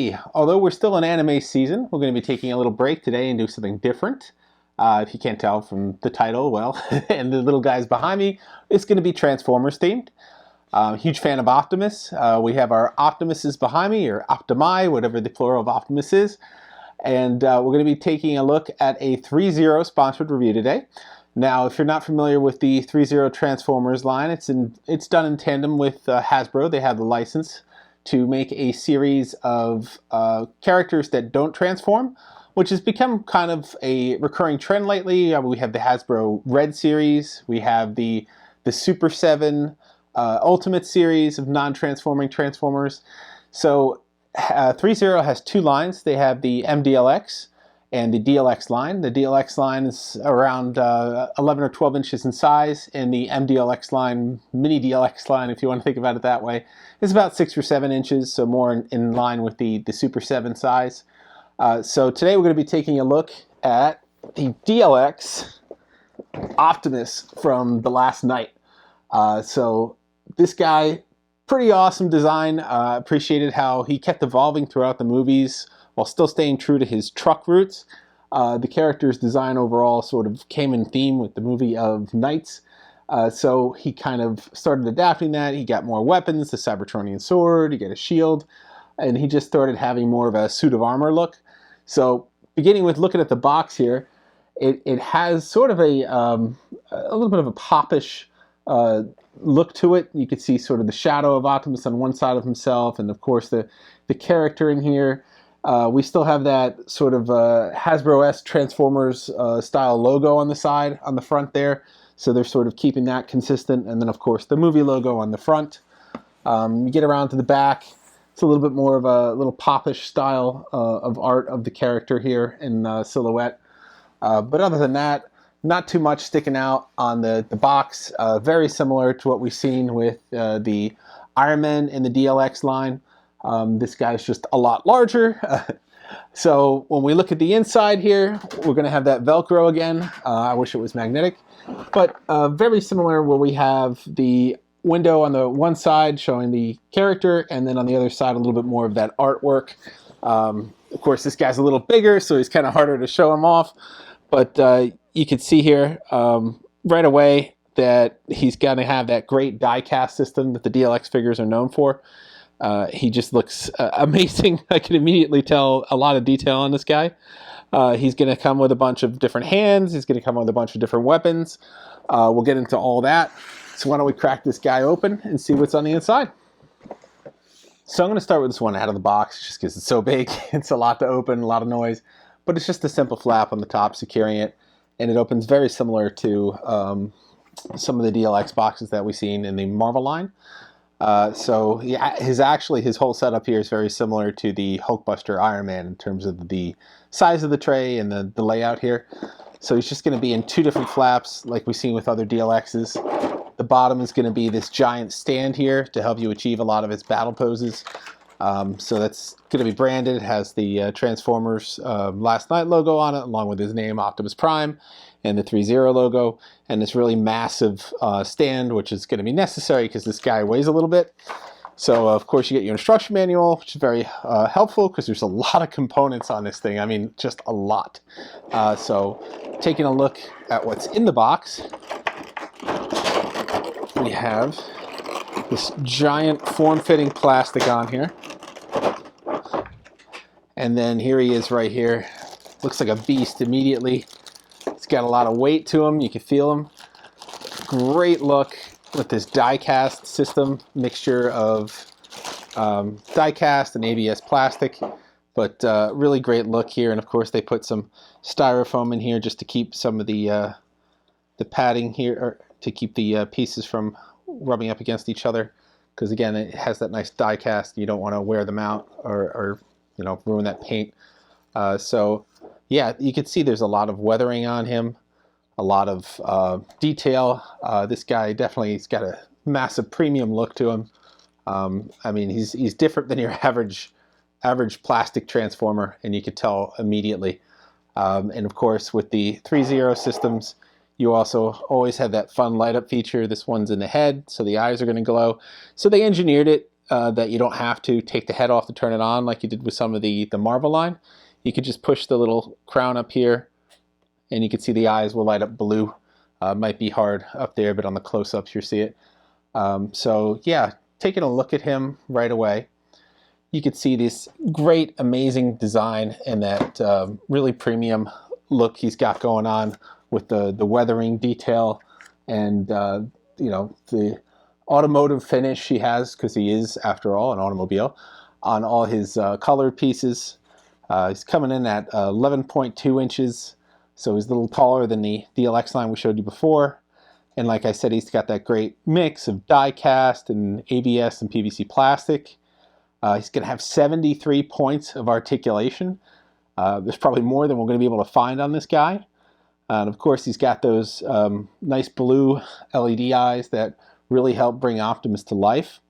Hey, although we're still in anime season, we're going to be taking a little break today and do something different. If you can't tell from the title, well, and the little guys behind me, it's going to be Transformers themed. Huge fan of Optimus. We have our Optimuses behind me, or Optimi, whatever the plural of Optimus is. And we're going to be taking a look at a threezero sponsored review today. Now, if you're not familiar with the threezero Transformers line, it's done in tandem with Hasbro. They have the license to make a series of characters that don't transform, which has become kind of a recurring trend lately. We have the Hasbro Red series, we have the Super 7 Ultimate series of non-transforming Transformers. So threezero has two lines. They have the MDLX and the DLX line. The DLX line is around 11 or 12 inches in size, and the MDLX line, mini DLX line, if you want to think about it that way, is about 6 or 7 inches, so more in line with the Super 7 size. So today we're going to be taking a look at the DLX Optimus from The Last Knight. So this guy, pretty awesome design. Appreciated how he kept evolving throughout the movies while still staying true to his truck roots. The character's design overall sort of came in theme with the movie of Knights. So he kind of started adapting that. He got more weapons, the Cybertronian sword, he got a shield, and he just started having more of a suit of armor look. So beginning with looking at the box here, it has sort of a little bit of a popish look to it. You can see sort of the shadow of Optimus on one side of himself, and of course the character in here. We still have that sort of Hasbro-esque Transformers style logo on the side, on the front there. So they're sort of keeping that consistent. And then, of course, the movie logo on the front. You get around to the back. It's a little bit more of a little popish style of art of the character here in silhouette. But other than that, not too much sticking out on the box. Very similar to what we've seen with the Iron Man in the DLX line. This guy's just a lot larger. So when we look at the inside here, we're going to have that Velcro again. I wish it was magnetic. But very similar, where we have the window on the one side showing the character, and then on the other side a little bit more of that artwork. Of course, this guy's a little bigger, so he's kind of harder to show him off. But you can see here right away that he's going to have that great die-cast system that the DLX figures are known for. He just looks amazing. I can immediately tell a lot of detail on this guy. He's going to come with a bunch of different hands. He's going to come with a bunch of different weapons. We'll get into all that. So why don't we crack this guy open and see what's on the inside. So I'm going to start with this one out of the box just because it's so big. It's a lot to open, a lot of noise. But it's just a simple flap on the top securing it. And it opens very similar to some of the DLX boxes that we've seen in the Marvel line. So yeah, his whole setup here is very similar to the Hulkbuster Iron Man in terms of the size of the tray and the layout here. So he's just going to be in two different flaps like we've seen with other DLXs. The bottom is going to be this giant stand here to help you achieve a lot of its battle poses. So that's going to be branded. It has the Transformers Last Knight logo on it, along with his name, Optimus Prime, and the threezero logo, and this really massive stand, which is going to be necessary because this guy weighs a little bit. So, of course, you get your instruction manual, which is very helpful because there's a lot of components on this thing. I mean, just a lot. So, taking a look at what's in the box, we have this giant form-fitting plastic on here. And then here he is right here. Looks like a beast immediately. It's got a lot of weight to him. You can feel him. Great look with this die-cast system, mixture of die-cast and ABS plastic. But really great look here. And of course they put some styrofoam in here just to keep some of the padding here, or to keep the pieces from rubbing up against each other. Because again, it has that nice die-cast. You don't want to wear them out or ruin that paint. So yeah, you can see there's a lot of weathering on him, a lot of detail. This guy definitely's got a massive premium look to him. I mean, he's different than your average plastic Transformer, and you could tell immediately. And of course, with the threezero systems, you also always have that fun light up feature. This one's in the head, so the eyes are going to glow. So they engineered it that you don't have to take the head off to turn it on like you did with some of the Marvel line. You could just push the little crown up here, and you can see the eyes will light up blue. Might be hard up there, but on the close-ups you see it. So yeah, taking a look at him right away, you could see this great, amazing design and that really premium look he's got going on with the weathering detail and you know, the automotive finish he has, because he is, after all, an automobile, on all his colored pieces. He's coming in at 11.2 inches, so he's a little taller than the DLX line we showed you before. And like I said, he's got that great mix of die cast and ABS and PVC plastic. He's going to have 73 points of articulation. There's probably more than we're going to be able to find on this guy. And of course, he's got those nice blue LED eyes that really help bring Optimus to life.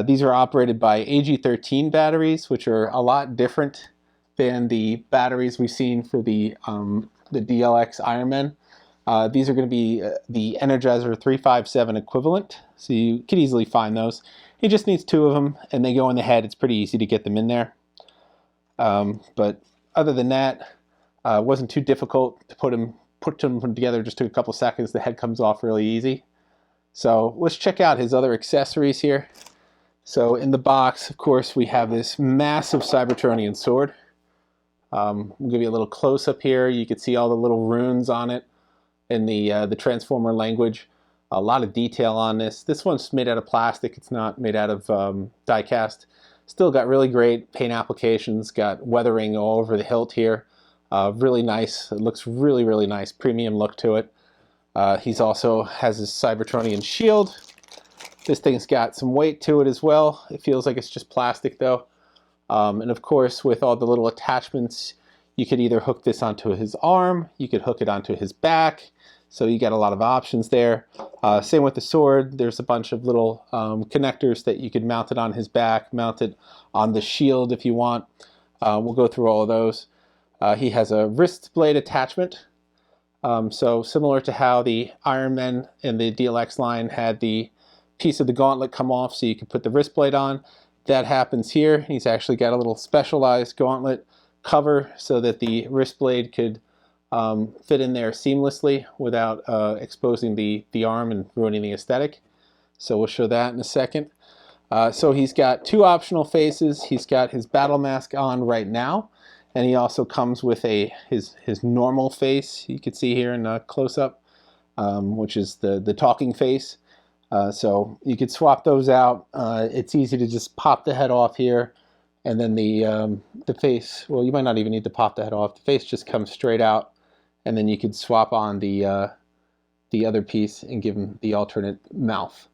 These are operated by AG13 batteries, which are a lot different than the batteries we've seen for the DLX Iron Man. These are going to be the Energizer 357 equivalent, so you can easily find those. He just needs 2 of them, and they go in the head. It's pretty easy to get them in there. But other than that, it wasn't too difficult to put them together. Just took a couple seconds. The head comes off really easy. So let's check out his other accessories here. So in the box, of course, we have this massive Cybertronian sword. We'll give you a little close-up here. You can see all the little runes on it in the Transformer language. A lot of detail on this. This one's made out of plastic. It's not made out of die cast. Still got really great paint applications. Got weathering all over the hilt here. Really nice. It looks really, really nice. Premium look to it. He's also has his Cybertronian shield. This thing's got some weight to it as well. It feels like it's just plastic though. And of course, with all the little attachments, you could either hook this onto his arm, you could hook it onto his back. So you got a lot of options there. Same with the sword. There's a bunch of little connectors that you could mount it on his back, mount it on the shield if you want. We'll go through all of those. He has a wrist blade attachment. So similar to how the Iron Man and the DLX line had the piece of the gauntlet come off so you could put the wrist blade on. That happens here. He's actually got a little specialized gauntlet cover so that the wrist blade could fit in there seamlessly without exposing the arm and ruining the aesthetic. So we'll show that in a second. So he's got 2 optional faces. He's got his battle mask on right now, and he also comes with his normal face. You can see here in a close-up, which is the talking face. So you could swap those out. It's easy to just pop the head off here, and then the face, well, you might not even need to pop the head off. The face just comes straight out, and then you could swap on the other piece and give him the alternate mouth,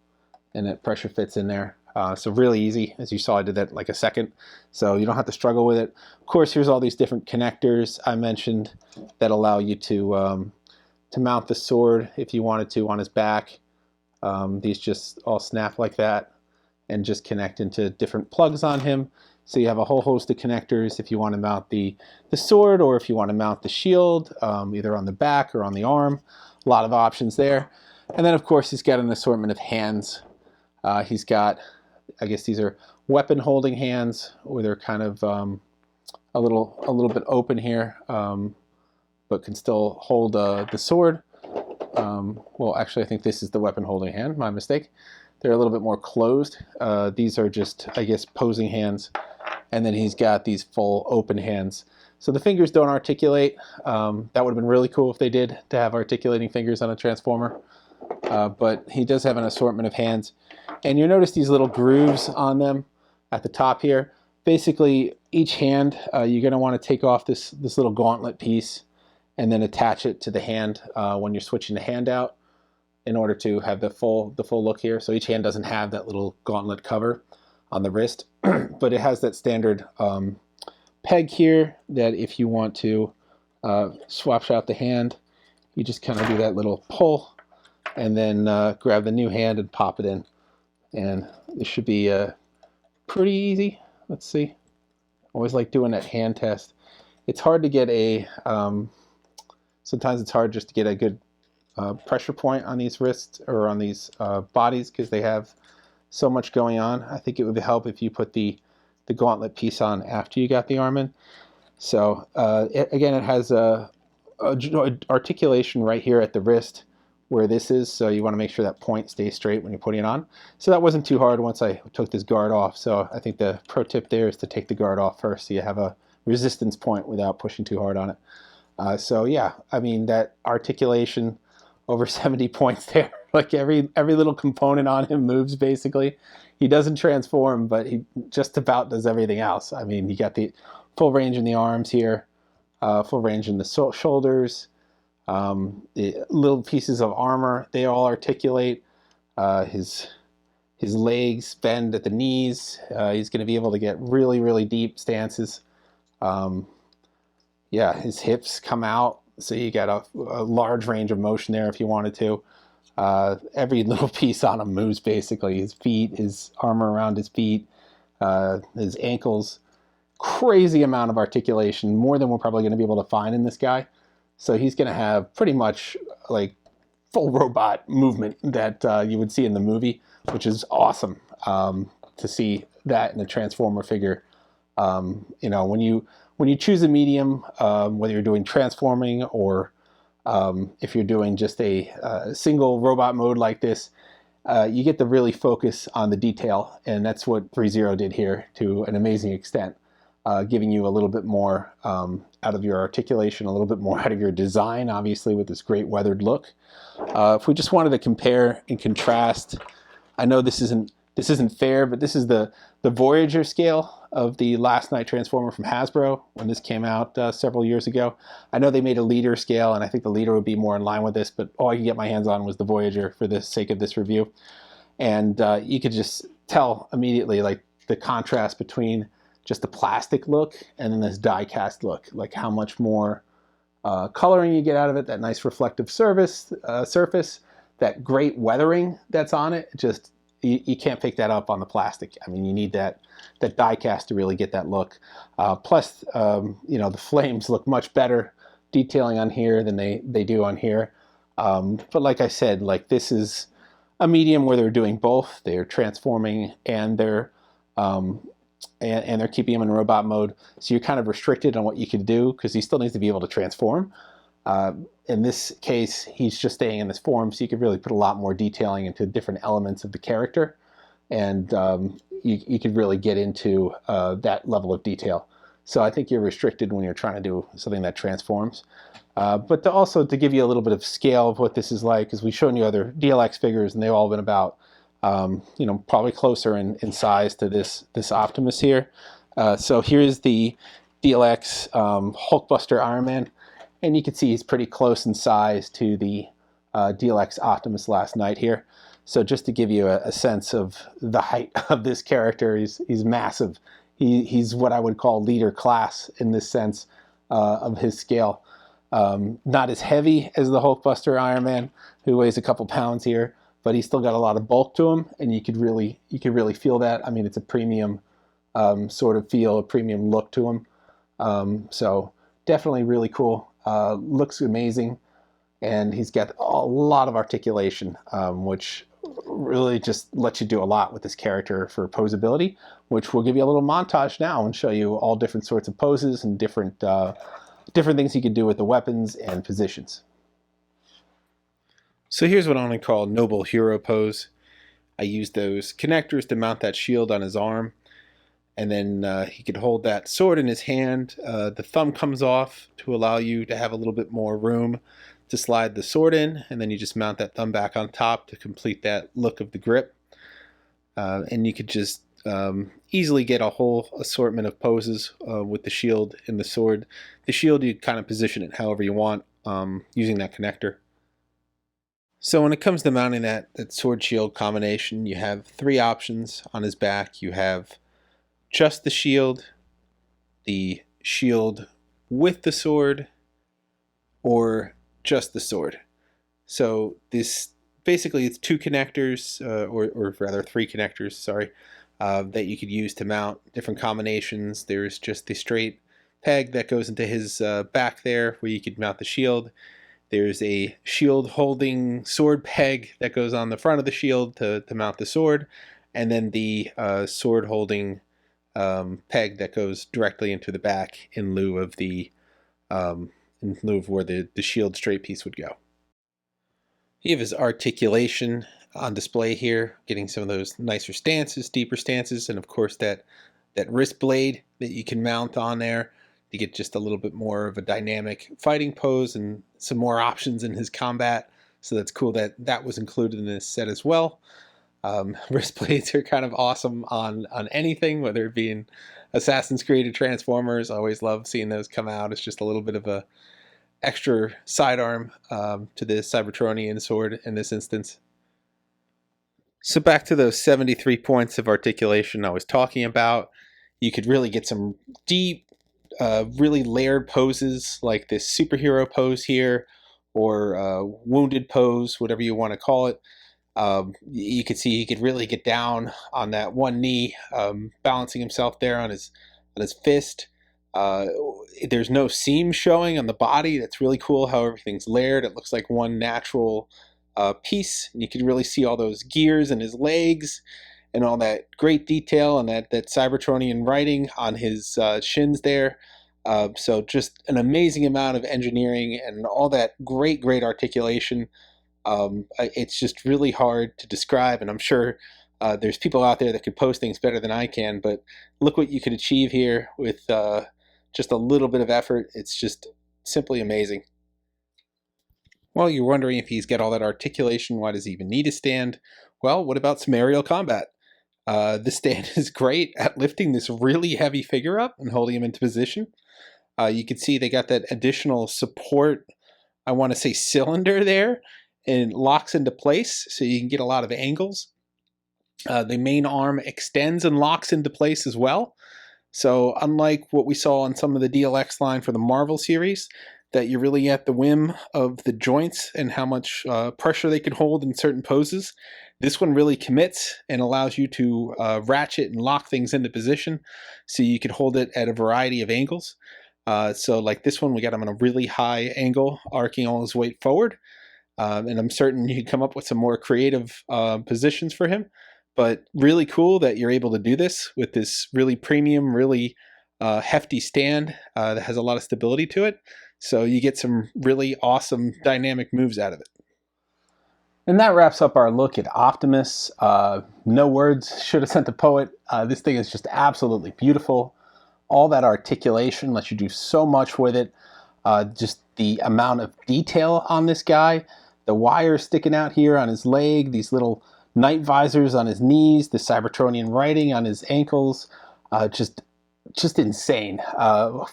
and it pressure fits in there. So really easy. As you saw, I did that in like a second, so you don't have to struggle with it. Of course, here's all these different connectors I mentioned that allow you to mount the sword if you wanted to on his back. These just all snap like that and just connect into different plugs on him. So you have a whole host of connectors if you want to mount the sword, or if you want to mount the shield, either on the back or on the arm. A lot of options there. And then of course he's got an assortment of hands. He's got, I guess these are weapon holding hands, or they're kind of a little bit open here, but can still hold the sword. Well, actually, I think this is the weapon holding hand. My mistake. They're a little bit more closed. These are just, I guess, posing hands. And then he's got these full open hands. So the fingers don't articulate. That would have been really cool if they did, to have articulating fingers on a Transformer. But he does have an assortment of hands. And you'll notice these little grooves on them at the top here. Basically, each hand, you're going to want to take off this little gauntlet piece and then attach it to the hand when you're switching the hand out, in order to have the full look here. So each hand doesn't have that little gauntlet cover on the wrist, but it has that standard peg here that if you want to swap out the hand, you just kind of do that little pull and then grab the new hand and pop it in. And this should be pretty easy. Let's see. Always like doing that hand test. It's hard to get a, sometimes it's hard just to get a good pressure point on these wrists or on these bodies, because they have so much going on. I think it would help if you put the gauntlet piece on after you got the arm in. So again, it has a articulation right here at the wrist where this is, so you want to make sure that point stays straight when you're putting it on. So that wasn't too hard once I took this guard off. So I think the pro tip there is to take the guard off first so you have a resistance point without pushing too hard on it. So yeah, I mean, that articulation, over 70 points there. Like every little component on him moves basically. He doesn't transform, but he just about does everything else. I mean, you got the full range in the arms here, full range in the shoulders, the little pieces of armor, they all articulate. His legs bend at the knees. He's going to be able to get really deep stances. Yeah, his hips come out, so you got a large range of motion there if you wanted to. Every little piece on him moves basically. His feet, his armor around his feet, his ankles. Crazy amount of articulation, more than we're probably going to be able to find in this guy. So he's going to have pretty much like full robot movement that you would see in the movie, which is awesome to see that in a Transformer figure. You know, when you choose a medium, whether you're doing transforming or if you're doing just a single robot mode like this, you get to really focus on the detail, and that's what threezero did here to an amazing extent, giving you a little bit more out of your articulation, a little bit more out of your design, obviously with this great weathered look. If we just wanted to compare and contrast, I know this isn't fair, but this is the Voyager scale of the Last Night Transformer from Hasbro when this came out several years ago. I know they made a leader scale, and I think the leader would be more in line with this, but all I could get my hands on was the Voyager for the sake of this review. And you could just tell immediately like the contrast between just the plastic look and then this die-cast look, like how much more coloring you get out of it, that nice reflective surface, that great weathering that's on it. Just you can't pick that up on the plastic. I mean, you need that die-cast to really get that look. Plus, you know, the flames look much better detailing on here than they do on here. But like I said, like this is a medium where they're doing both. They're transforming and they're keeping him in robot mode. So you're kind of restricted on what you can do because he still needs to be able to transform. In this case, he's just staying in this form, so you could really put a lot more detailing into different elements of the character, and you could really get into that level of detail. So I think you're restricted when you're trying to do something that transforms. But also to give you a little bit of scale of what this is like, because we've shown you other DLX figures, and they've all been about, you know, probably closer in size to this Optimus here. So here's the DLX Hulkbuster Iron Man. And you can see he's pretty close in size to the DLX Optimus Last Night here. So just to give you a sense of the height of this character, he's massive. He's what I would call leader class in this sense of his scale. Not as heavy as the Hulkbuster Iron Man, who weighs a couple pounds here, but he's still got a lot of bulk to him, and you could really feel that. I mean, it's a premium sort of feel, a premium look to him. So definitely really cool. Looks amazing, and he's got a lot of articulation, which really just lets you do a lot with this character for posability, which we'll give you a little montage now and show you all different sorts of poses and different things you can do with the weapons and positions. So here's what I'm going to call Noble Hero pose. I used those connectors to mount that shield on his arm. And then he could hold that sword in his hand. The thumb comes off to allow you to have a little bit more room to slide the sword in. And then you just mount that thumb back on top to complete that look of the grip. And you could just easily get a whole assortment of poses with the shield and the sword. The shield, you kind of position it however you want using that connector. So when it comes to mounting that sword shield combination, you have three options on his back. You have just the shield with the sword, or just the sword. So this basically it's two connectors, or rather three connectors, sorry, that you could use to mount different combinations. There's just the straight peg that goes into his back there where you could mount the shield. There's a shield holding sword peg that goes on the front of the shield to mount the sword. and then the sword holding peg that goes directly into the back in lieu of where the shield straight piece would go. You have his articulation on display here, getting some of those nicer stances, deeper stances, and of course that wrist blade that you can mount on there to get just a little bit more of a dynamic fighting pose and some more options in his combat. So that's cool that that was included in this set as well. Wrist blades are kind of awesome on anything, whether it be in Assassin's Creed or Transformers. I always love seeing those come out. It's just a little bit of a extra sidearm to the Cybertronian sword in this instance. So back to those 73 points of articulation I was talking about. You could really get some deep, really layered poses like this superhero pose here, or wounded pose, whatever you want to call it. You could see he could really get down on that one knee, balancing himself there on his fist. There's no seam showing on the body. That's really cool how everything's layered. It looks like one natural piece. And you can really see all those gears in his legs and all that great detail and that Cybertronian writing on his shins there. So just an amazing amount of engineering and all that great articulation. It's just really hard to describe, and I'm sure there's people out there that could post things better than I can, but look what you could achieve here with just a little bit of effort. It's just simply amazing. Well, you're wondering if he's got all that articulation, why does he even need a stand? Well, what about some aerial combat? This stand is great at lifting this really heavy figure up and holding him into position. You can see they got that additional support, I want to say cylinder there, and it locks into place so you can get a lot of angles. The main arm extends and locks into place as well. So unlike what we saw on some of the DLX line for the Marvel series, that you're really at the whim of the joints and how much pressure they can hold in certain poses, this one really commits and allows you to ratchet and lock things into position so you can hold it at a variety of angles. So like this one, we got him on a really high angle, arcing all his weight forward. And I'm certain you can come up with some more creative positions for him. But really cool that you're able to do this with this really premium, really hefty stand that has a lot of stability to it. So you get some really awesome dynamic moves out of it. And that wraps up our look at Optimus. No words, should have sent a poet. This thing is just absolutely beautiful. All that articulation lets you do so much with it. Just the amount of detail on this guy. The wires sticking out here on his leg, these little night visors on his knees, the Cybertronian writing on his ankles, just insane.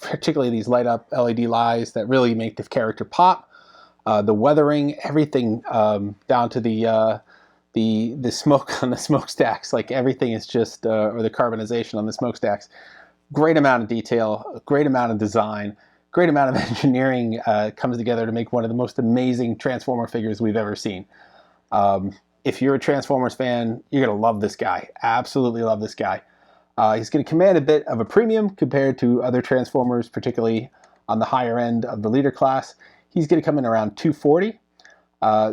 Particularly these light up LED lights that really make the character pop. The weathering, everything down to the smoke on the smokestacks, like everything is just, or the carbonization on the smokestacks. Great amount of detail, great amount of design. Great amount of engineering comes together to make one of the most amazing Transformer figures we've ever seen. If you're a Transformers fan, you're going to love this guy. Absolutely love this guy. He's going to command a bit of a premium compared to other Transformers, particularly on the higher end of the leader class. He's going to come in around $240.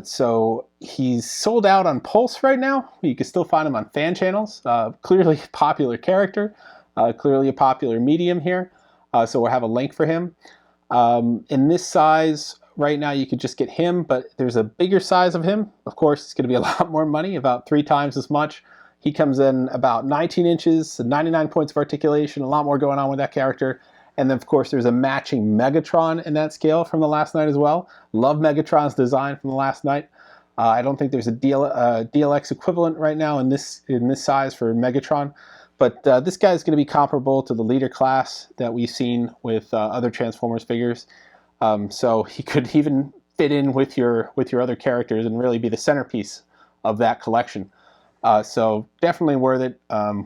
So he's sold out on Pulse right now. You can still find him on fan channels. Clearly a popular character, clearly a popular medium here. So we'll have a link for him. In this size, right now you could just get him, but there's a bigger size of him. Of course, it's going to be a lot more money, about 3 times as much. He comes in about 19 inches, 99 points of articulation, a lot more going on with that character. And then, of course, there's a matching Megatron in that scale from the last night as well. Love Megatron's design from the last night. I don't think there's a DLX equivalent right now in this size for Megatron. But this guy is going to be comparable to the leader class that we've seen with other Transformers figures. So he could even fit in with your other characters and really be the centerpiece of that collection. So definitely worth it.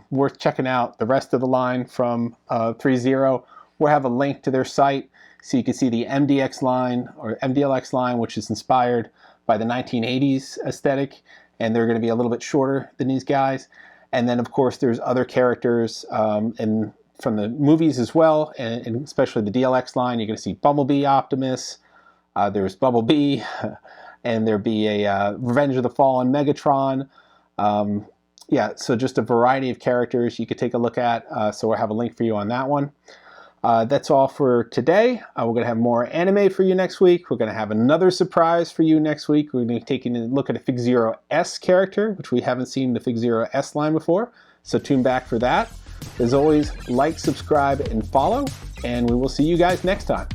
Worth checking out the rest of the line from threezero. We'll have a link to their site so you can see the MDX line or MDLX line, which is inspired by the 1980s aesthetic, and they're going to be a little bit shorter than these guys. And then, of course, there's other characters from the movies as well, and especially the DLX line. You're going to see Bumblebee Optimus. There's Bumblebee, and there'll be a Revenge of the Fallen Megatron. yeah, so just a variety of characters you could take a look at. So we'll have a link for you on that one. That's all for today. We're going to have more anime for you next week. We're going to have another surprise for you next week. We're going to be taking a look at a threezero S character, which we haven't seen the threezero S line before. So tune back for that. As always, like, subscribe, and follow, and we will see you guys next time.